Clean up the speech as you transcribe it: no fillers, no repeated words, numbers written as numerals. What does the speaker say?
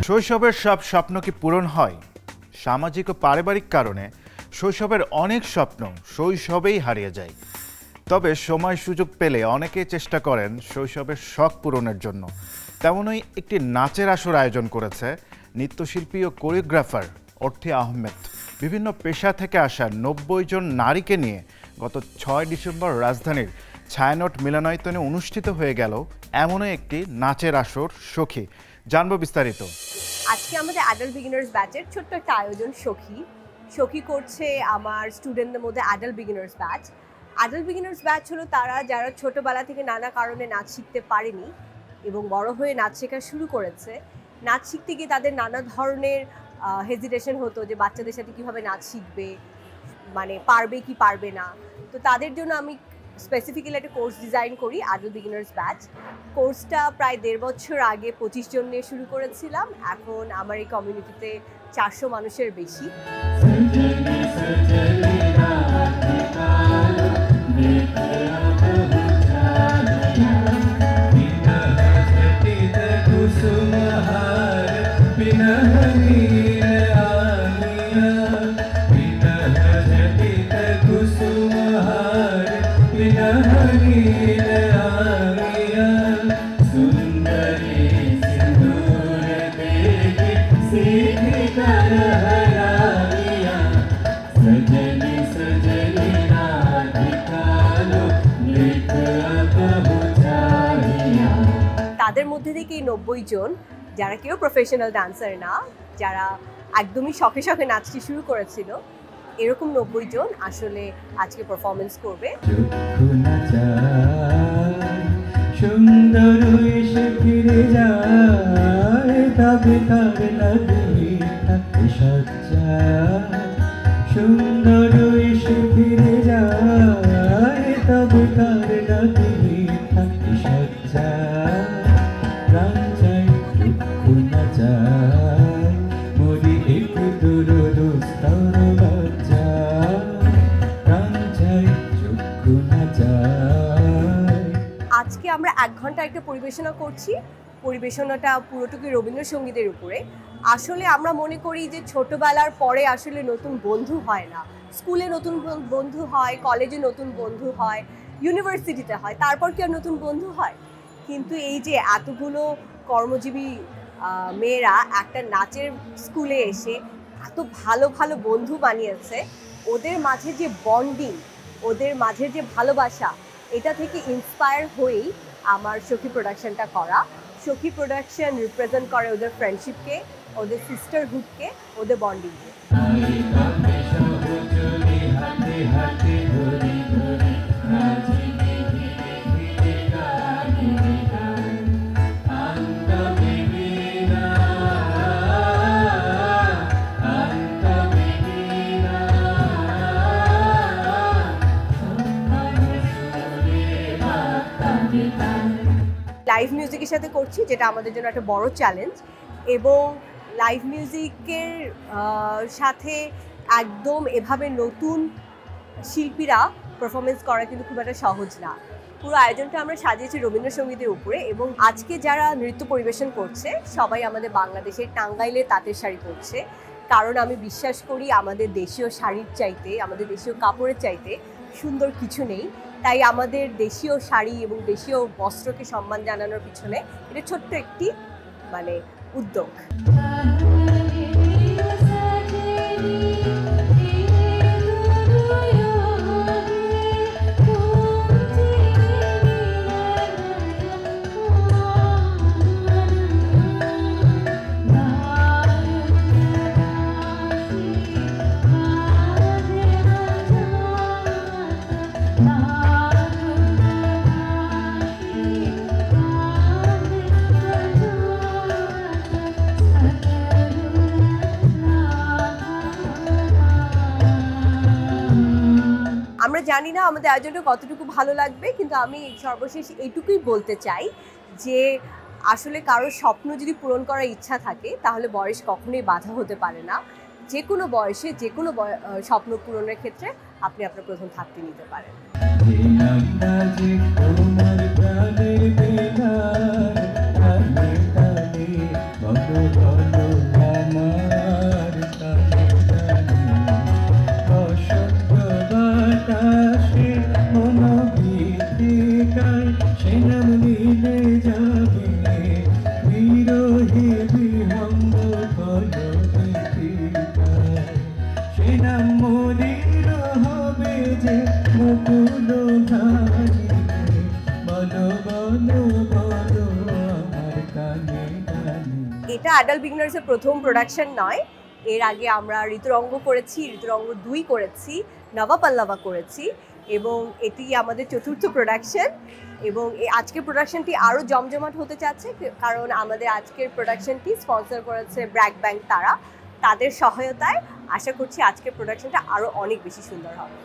শৈশবের সব স্বপ্ন কি পূরণ হয়? সামাজিক ও পারিবারিক কারণে শৈশবের অনেক স্বপ্ন শৈশবেই হারিয়ে যায়। তবে সময় সুযোগ পেলে অনেকেই চেষ্টা করেন শৈশবের শখ পূরণের জন্য। তেমনই একটি নাচের আসর আয়োজন করেছে নৃত্যশিল্পী ও কোরিওগ্রাফার অর্থী আহমেদ। বিভিন্ন পেশা থেকে আসা ৯০ জন নারীকে নিয়ে গত ৬ ডিসেম্বর রাজধানীর ছায়ানট মিলনায়তনে অনুষ্ঠিত হয়ে গেল এমনই একটি নাচের আসর সখী। জানবো বিস্তারিত। আজকে আমাদের অ্যাডাল্ট বিগিনার্স ব্যাচের ছোট্ট একটা আয়োজন সখী করছে আমার স্টুডেন্টদের মধ্যে adult beginners batch. Adult beginners batch হলো তারা যারা ছোটোবেলা থেকে নানা কারণে নাচ শিখতে পারেনি এবং বড় হয়ে নাচ শেখা শুরু করেছে। নাচ শিখতে গিয়ে তাদের নানা ধরনের হেজিটেশন হতো যে বাচ্চাদের সাথে কীভাবে নাচ শিখবে, মানে পারবে কি পারবে না। তো তাদের জন্য আমি স্পেসিফিক্যালি একটা কোর্স ডিজাইন করি, অ্যাডাল্ট বিগিনার্স ব্যাচ। কোর্সটা প্রায় ১.৫ বছর আগে ২৫ জন নিয়ে শুরু করেছিলাম। এখন আমার এই কমিউনিটিতে ৪০০ মানুষের বেশি। তাদের মধ্যে থেকে এই ৯০ জন, যারা কেউ প্রফেশনাল ডান্সার না, যারা একদমই শখে শখে নাচটি শুরু করেছিল, এরকম ৯০ জন আসলে আজকে পারফরমেন্স করবে। সুন্দর এসে ফিরে যায় তবে তার লাগে থাকে সজ্জা, সুন্দর এসে ফিরে যায় তবে তার লাগে থাকে সজ্জা, প্রাণ চাই দুঃখ না যায় মরি একটু দুরুস্তর লজ্জা, প্রাণ চাই দুঃখ না যায়। আজকে আমরা ১ ঘন্টা একটা পরিবেশনা করছি। পরিবেশনাটা পুরোটুকুই রবীন্দ্রসঙ্গীতের উপরে। আসলে আমরা মনে করি যে ছোটবেলার পরে আসলে নতুন বন্ধু হয় না। স্কুলে নতুন বন্ধু হয়, কলেজে নতুন বন্ধু হয়, ইউনিভার্সিটিতে হয়, তারপর কি আর নতুন বন্ধু হয়? কিন্তু এই যে এতগুলো কর্মজীবী মেয়েরা একটা নাচের স্কুলে এসে এত ভালো ভালো বন্ধু বানিয়েছে, ওদের মাঝে যে বন্ডিং, ওদের মাঝে যে ভালোবাসা, এটা থেকে ইন্সপায়ার হয়েই আমার সখী প্রোডাকশনটা করা। সখী প্রোডাকশন রিপ্রেজেন্ট করে ওদের ফ্রেন্ডশিপকে, ওদের সিস্টারহুডকে, ওদের বন্ডিংকে। লাইভ মিউজিকের সাথে করছি, যেটা আমাদের জন্য একটা বড় চ্যালেঞ্জ, এবং লাইভ মিউজিকের সাথে একদম এভাবে নতুন শিল্পীরা পারফরমেন্স করা কিন্তু খুব একটা সহজ না। পুরো আয়োজনটা আমরা সাজিয়েছি রবীন্দ্রসঙ্গীতের উপরে, এবং আজকে যারা নৃত্য পরিবেশন করছে সবাই আমাদের বাংলাদেশের টাঙ্গাইলে তাঁতের শাড়ি পরছে। কারণ আমি বিশ্বাস করি আমাদের দেশীয় শাড়ির চাইতে, আমাদের দেশীয় কাপড়ের চাইতে সুন্দর কিছু নেই। তাই আমাদের দেশীয় শাড়ি এবং দেশীয় বস্ত্রকে সম্মান জানানোর পিছনে এটা ছোট্ট একটি উদ্যোগ। আমরা জানি না আমাদের আয়োজনটা কতটুকু ভালো লাগবে, কিন্তু আমি সর্বশেষ এইটুকুই বলতে চাই যে আসলে কারোর স্বপ্ন যদি পূরণ করার ইচ্ছা থাকে তাহলে বয়স কখনোই বাধা হতে পারে না। যে কোনো বয়সে যে কোনো স্বপ্ন পূরণের ক্ষেত্রে আপনি আপনার প্রথম ধাপটি নিতে পারেন। যাবে বিরহে বিহঙ্গ কলবিতে সে নাম মোদের হবে যে মুকুল ঘানিতে বলো বলো বলো আমার কানে কানে। এটা অ্যাডাল্ট বিগিনার্সের প্রথম প্রোডাকশন নয়, এর আগে আমরা ঋতুরঙ্গ করেছি, ঋতুরঙ্গ 2 করেছি, নবাপল্লবা করেছি এবং এটি আমাদের চতুর্থ প্রোডাকশন। এবং এই আজকের প্রোডাকশনটি আরও জমজমাট হতে চাচ্ছে, কারণ আমাদের আজকের প্রোডাকশনটি স্পন্সর করেছে ব্র্যাক ব্যাংক। তাদের সহায়তায় আশা করছি আজকের প্রোডাকশনটা আরও অনেক বেশি সুন্দর হবে।